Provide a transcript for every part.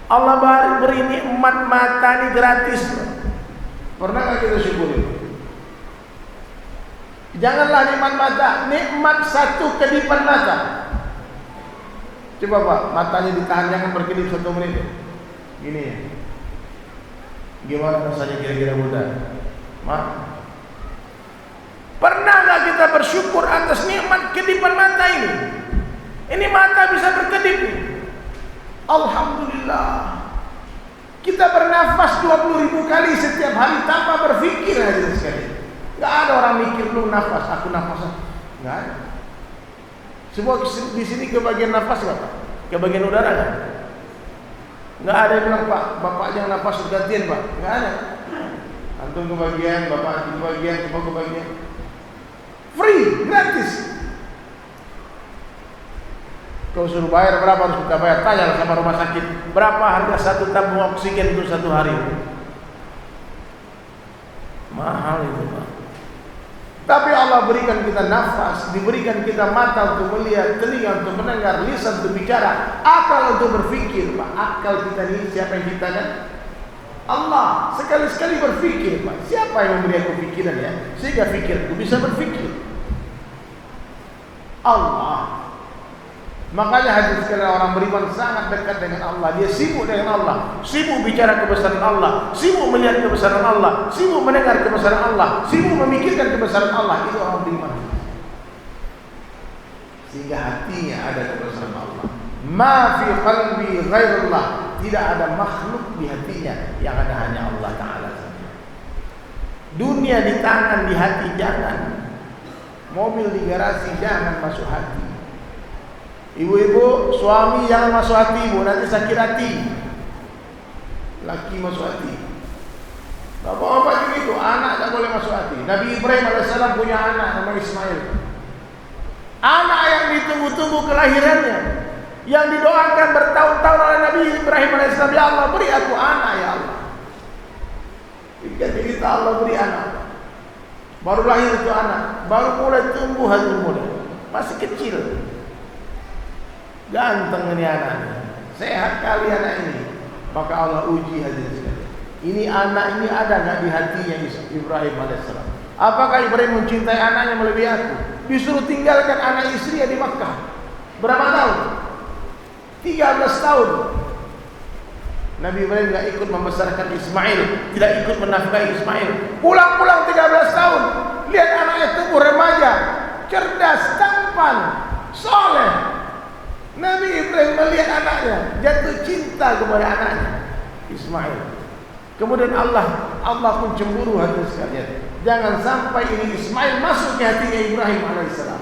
Allah beri nikmat mata ini gratis. Pernah nggak kita syukuri? Janganlah nikmat mata, nikmat satu kedipan mata. Coba Pak, matanya ditahan jangan berkedip 1 menit. Gini ya. Gimana rasanya kira-kira Bunda? Pernah nggak kita bersyukur atas nikmat kedipan mata ini? Ini mata bisa berkedip nih. Alhamdulillah. Kita bernafas 20.000 kali setiap hari tanpa berpikir aja sekali. Nggak ada orang mikir lu nafas, aku nafas. Nggak ada. Semua di sini kebagian nafas nggak Pak? Kebagian udara nggak? Nggak ada yang bilang Pak, bapaknya nafas gantian Pak. Nggak ada. Antum kebagian, bapak kebagian, bapak kebagian. Free, gratis. Kau suruh bayar berapa harus kita bayar? Tanya sama rumah sakit. Berapa harga 1 tabung oksigen untuk 1 hari? Mahal itu Pak. Tapi Allah berikan kita nafas, diberikan kita mata untuk melihat, telinga untuk mendengar, lisan untuk bicara, akal untuk berpikir Pak. Akal kita ini siapa yang ciptakan? Allah. Sekali-sekali berpikir Pak. Siapa yang memberi aku pikiran ya? Sehingga pikirku bisa berpikir. Allah. Makanya hadis sekali orang beriman sangat dekat dengan Allah. Dia sibuk dengan Allah, sibuk bicara kebesaran Allah, sibuk melihat kebesaran Allah, sibuk mendengar kebesaran Allah, sibuk memikirkan kebesaran Allah. Itu orang beriman. Sehingga hatinya ada kebesaran Allah. Ma fi qalbi ghairullah. Tidak ada makhluk di hatinya, yang ada hanya Allah Ta'ala saja. Dunia di tangan, di hati jangan. Mobil di garasi jangan masuk hati. Ibu-ibu, suami jangan masuk hati ibu, nanti sakit hati. Laki masuk hati. Bapak-bapak juga itu, anak tak boleh masuk hati. Nabi Ibrahim AS punya anak nama Ismail. Anak yang ditunggu-tunggu kelahirannya, yang didoakan bertahun-tahun oleh Nabi Ibrahim AS. Ya Allah beri aku anak ya Allah. Jika kita Allah beri anak, baru lahir itu anak, baru mulai tumbuh hati mulai, masih kecil. Ganteng ini anak, sehat kali anak ini. Maka Allah uji hadirin sekalian. Ini anak ini ada nggak di hatinya Ibrahim alaihissalam? Apakah Ibrahim mencintai anaknya melebihi aku? Disuruh tinggalkan anak istrinya di Makkah. Berapa tahun? 13 tahun. Nabi Ibrahim nggak ikut membesarkan Ismail, tidak ikut menafkahi Ismail. Pulang-pulang 13 tahun, lihat anaknya tumbuh remaja, cerdas, tampan, soleh. Nabi Ibrahim melihat anaknya, jatuh cinta kepada anaknya Ismail. Kemudian Allah pun cemburu hati sekalian. Jangan sampai ini Ismail masuk ke hatinya Ibrahim alaihissalam.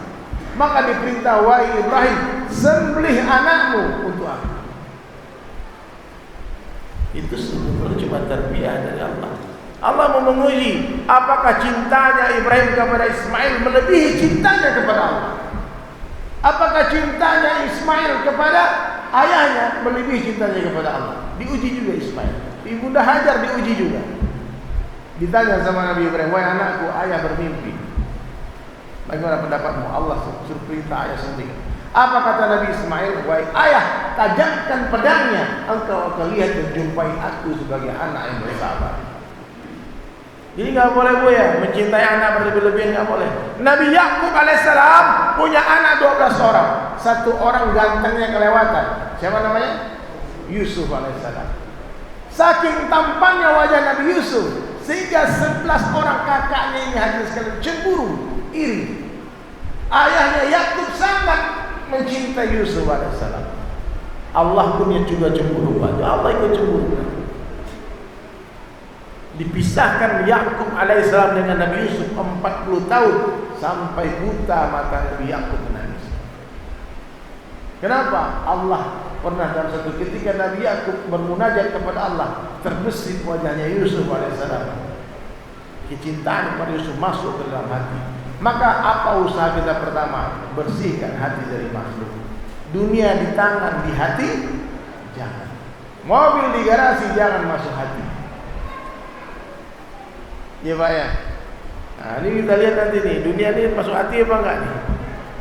Maka diperintah, wahai Ibrahim, sembelih anakmu untuk aku. Itu sebetulnya cuma tarbiyah dari Allah. Allah mau menguji apakah cintanya Ibrahim kepada Ismail melebihi cintanya kepada Allah. Apakah cintanya Ismail kepada ayahnya melebihi cintanya kepada Allah? Diuji juga Ismail. Ibunda Hajar diuji juga. Ditanya sama Nabi Ibrahim, wahai anakku, ayah bermimpi. Bagaimana pendapatmu? Allah suruh perintah ayah sendiri. Apa kata Nabi Ismail? Wahai ayah, tajamkan pedangnya, engkau akan lihat dan jumpai aku sebagai anak yang bersabar. Jadi nggak boleh bu ya, mencintai anak berlebih-lebihan nggak boleh. Nabi Yakub alaihissalam punya anak 12 orang. Satu orang gantengnya kelewatan. Siapa namanya? Yusuf alaihissalam. Saking tampannya wajah Nabi Yusuf, sehingga 11 orang kakaknya ini hadirin sekalian cemburu, iri. Ayahnya Yakub sangat mencintai Yusuf alaihissalam. Allah punya juga cemburu. Allah ikut cemburu. Dipisahkan Yakub alaihissalam dengan Nabi Yusuf 40 tahun sampai buta mata Nabi Yakub menangis. Kenapa? Allah pernah dalam satu ketika Nabi Yakub bermunajat kepada Allah, terbesit wajahnya Yusuf alaihissalam. Kecintaan kepada Yusuf masuk ke dalam hati. Maka apa usaha kita pertama? Bersihkan hati dari makhluk. Dunia di tangan, di hati jangan. Mobil di garasi jangan masuk hati. Ya Pak ya. Nah ini kita lihat nanti nih, dunia ini masuk hati apa enggak nih?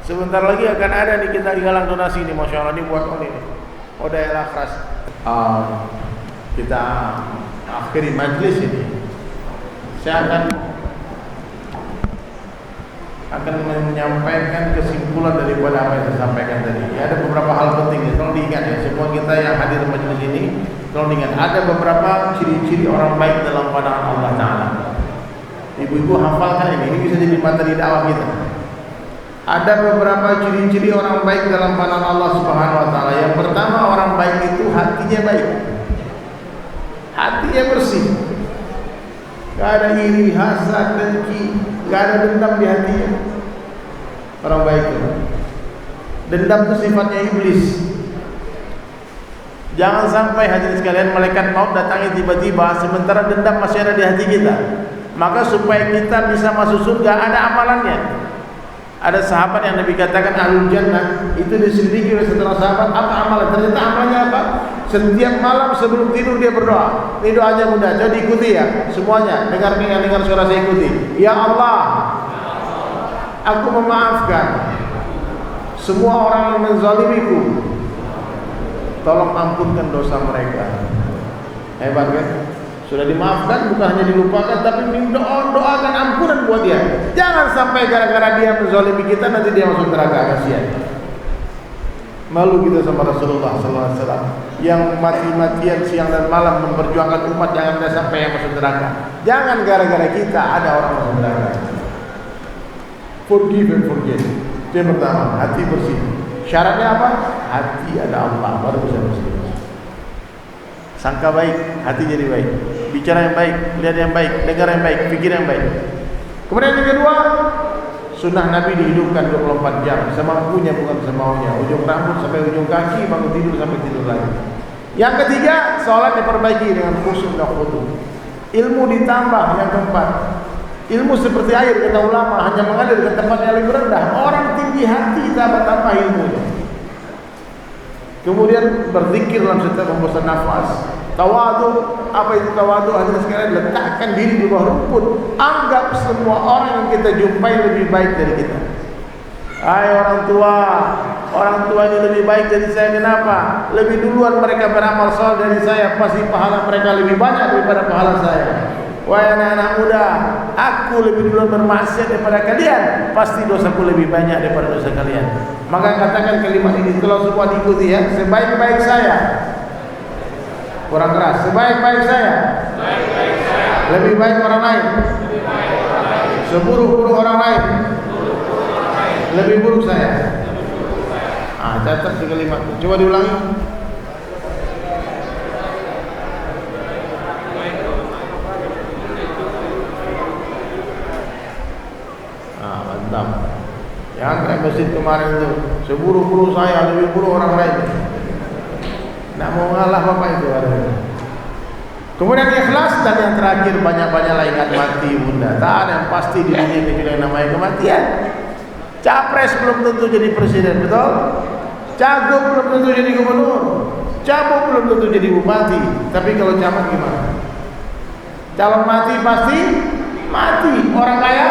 Sebentar lagi akan ada nih kita galang donasi nih, masya Allah, ini buat ini nih. Oh daerah keras. kita akhiri majlis ini. Saya akan menyampaikan kesimpulan daripada apa yang saya sampaikan tadi. Ada beberapa hal penting, tolong diingat ya, semua kita yang hadir di majelis ini, tolong diingat. Ada beberapa ciri-ciri orang baik dalam pandangan Allah Taala. Ibu-ibu hafalkan ini bisa jadi materi dakwah kita. Ada beberapa ciri-ciri orang baik dalam pandangan Allah Subhanahu Wa Taala. Yang pertama, orang baik itu hatinya baik, hatinya bersih. Gak ada iri, hasad, dengki, gak ada dendam di hatinya. Orang baik itu. Dendam itu sifatnya iblis. Jangan sampai hadirin sekalian malaikat maut datangi tiba-tiba sementara dendam masih ada di hati kita. Maka supaya kita bisa masuk surga ada amalannya. Ada sahabat yang Nabi katakan ahlul jannah itu diselidiki oleh setelah sahabat apa amalan. Ternyata amalnya apa? Setiap malam sebelum tidur dia berdoa. Ini doanya mudah, jadi ikuti ya semuanya. Dengar suara saya, ikuti. Ya Allah, aku memaafkan semua orang yang menzalimiku. Tolong ampunkan dosa mereka. Hebat kan? Sudah dimaafkan, bukan hanya dilupakan, tapi doakan ampunan buat dia. Jangan sampai gara-gara dia menzalimi kita nanti dia masuk neraka, kasihan. Malu kita sama Rasulullah SAW yang mati-matian siang dan malam memperjuangkan umat, jangan sampai yang masuk neraka. Jangan gara-gara kita ada orang masuk neraka. Forgive and forget. Itu yang pertama, hati bersih. Syaratnya apa? Hati ada Allah, baru bisa bersih. Sangka baik, hati jadi baik. Bicara yang baik, lihat yang baik, dengar yang baik, pikir yang baik. Kemudian yang kedua, sunnah Nabi dihidupkan 24 jam, semampunya bukan semaunya. Ujung rambut sampai ujung kaki, bangun tidur sampai tidur lagi. Yang ketiga, sholat diperbaiki dengan khusyuk dan khudu'. Ilmu ditambah. Yang keempat, ilmu seperti air kata ulama hanya mengalir ke tempat yang lebih rendah. Orang tinggi hati tambah ilmunya. Kemudian berzikir dalam setiap hembusan nafas. Tawadu, apa itu tawadu? Hadirin sekalian, letakkan diri di bawah rumput. Anggap semua orang yang kita jumpai lebih baik dari kita. Hai orang tua ini lebih baik dari saya. Kenapa? Lebih duluan mereka beramal saleh dari saya, pasti pahala mereka lebih banyak daripada pahala saya. Wahai anak-anak muda, aku lebih duluan bermaksiat daripada kalian, pasti dosaku lebih banyak daripada dosa kalian. Maka katakan kalimat ini, kalau semua diikuti ya. Sebaik-baik saya, kurang keras, sebaik-baik saya, lebih baik orang lain, seburuk-buruk orang lain, lebih buruk saya. Catat kalimat. Coba diulangi. Mantap. Jangan kayak masjid kemarin itu, seburuk-buruk saya, lebih buruk orang lain. Nak mau ngalah bapak itu ada. Kemudian ikhlas, dan yang terakhir banyak-banyaklah ingat mati bunda. Tak ada yang pasti di dunia ini kecuali yang namanya kematian. Capres belum tentu jadi presiden, betul? Cagup belum tentu jadi gubernur. Cagup belum tentu jadi bupati. Tapi kalau camat gimana? Calon mati pasti mati. Orang kaya,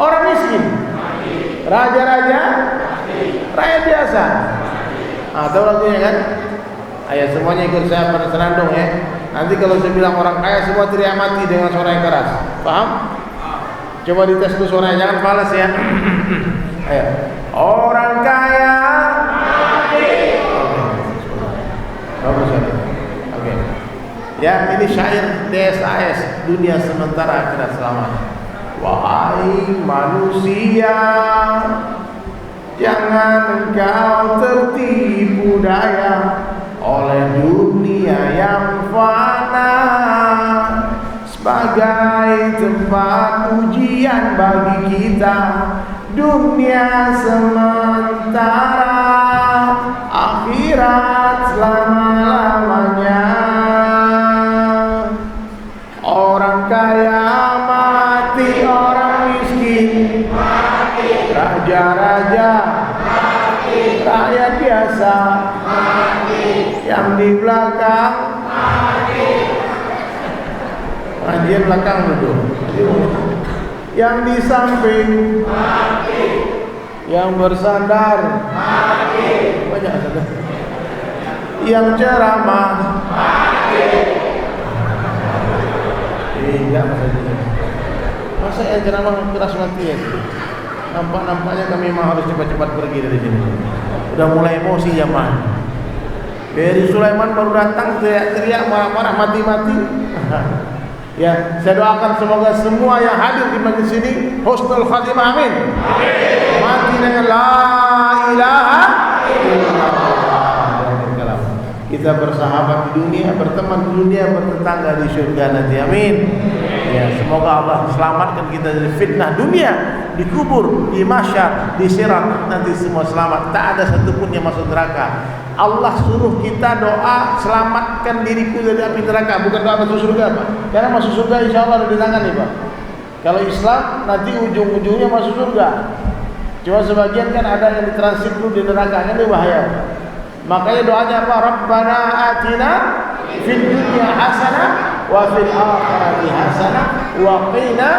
orang miskin, raja-raja, rakyat biasa. Tahu lagunya kan? Ayo semuanya ikut saya pada senandung ya. Nanti kalau saya bilang orang kaya semua teriak mati dengan suara yang keras. Paham? Coba dites tuh suaranya, jangan falas ya. Ayo. Orang kaya mati. Bagus ya. Oke. Ya, ini syair DSAS, dunia sementara akhirat selamat. Wahai manusia, jangan engkau tertipu daya oleh dunia yang fana sebagai tempat ujian bagi kita. Dunia sementara, akhirat selama-lamanya. Orang kaya mati, orang miskin mati, raja-raja mati, rakyat biasa mati, yang di belakang mati. Pengajian belakang duduk. Yang di samping mati, yang bersandar mati, banyak sandar. yang ceramah. Enggak masa yang ceramah keras mati ya. Nampaknya kami memang harus cepat-cepat pergi dari sini. Udah mulai emosi jamaah. Dari Sulaiman baru datang teriak-teriak marah-marah mati-mati. Ya, saya doakan semoga semua yang hadir di majlis ini husnul khatimah, amin. Mati dengan la ilaha illallah. Kita bersahabat di dunia, berteman di dunia, bertetangga di surga nanti, amin. Ya, semoga Allah selamatkan kita dari fitnah dunia, di kubur, di mahsyar, di sirat, nanti semua selamat. Tak ada satupun yang masuk neraka. Allah suruh kita doa selamatkan diriku dari api neraka, bukan doa masuk surga, Pak. Karena masuk surga insya Allah ada di tangan nih, Pak. Kalau Islam nanti ujung-ujungnya masuk surga. Cuma sebagian kan ada yang ditransit dulu di neraka, kan ini bahaya, Pak. Makanya doanya apa? Rabbana atina fid dunya hasanah wa fil akhirati hasanah wa qina.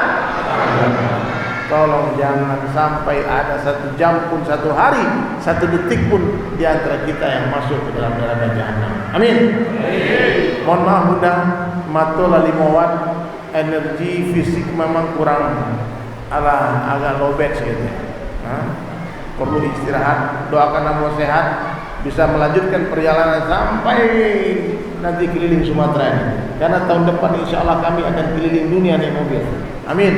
Tolong jangan sampai ada satu jam pun, satu hari, satu detik pun di antara kita yang masuk ke dalam neraka jahanam. Amin. Mohon maaf Bunda, matola 5 watt, energi fisik memang kurang, agak lowbat gitu. Perlu istirahat, doakan Amo sehat, bisa melanjutkan perjalanan sampai nanti keliling Sumatera ini. Karena tahun depan insya Allah kami akan keliling dunia naik mobil. Amin.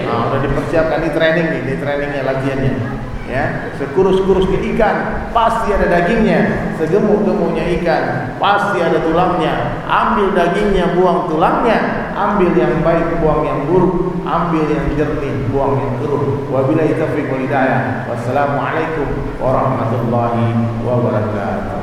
Nah, udah dipersiapkan di training nih, di trainingnya latihannya. Ya, sekurus-kurusnya ikan pasti ada dagingnya, segemuk-gemuknya ikan pasti ada tulangnya. Ambil dagingnya, buang tulangnya. Ambil yang baik, buang yang buruk. Ambil yang jernih, buang yang keruh. Wabillahi taufiq wal hidayah. Wassalamualaikum warahmatullahi wabarakatuh.